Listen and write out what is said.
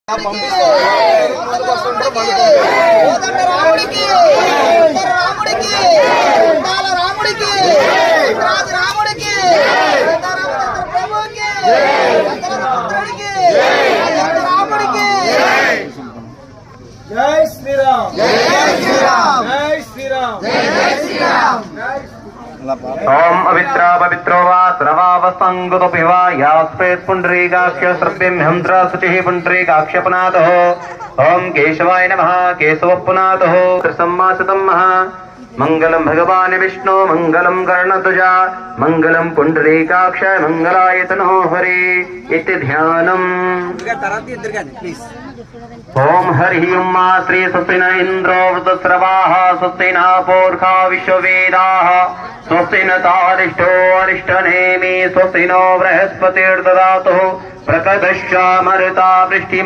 जय श्री राम जय श्री राम जय श्री राम जय श्री राम। ओम अवित्रा पवित्रो वा स्रवावसंगतोऽपि वा यास्पेत् पुण्डरीकाक्ष श्रव्यम्यन्त्र शुचिः पुण्डरीकाक्षपनातः ओम केशवाय नमः केशवपुनातः सम्मासतमः मंगलम भगवान विष्णु मंगलम कर्णध्वजा मंगलम पुण्डरीकाक्ष मंगलाय तनो हरि इति ध्यानम्। ओम हरि ओम श्री स्वस्ति न इंद्रो वृतस्रवाः स्वस्ति न पूर्खा विश्ववेदाः स्वस्ति न तारिष्ठो अरिष्टनेमि स्वस्ति नो बृहस्पतिर्ददातु प्रकटश्चामृता वृष्टि।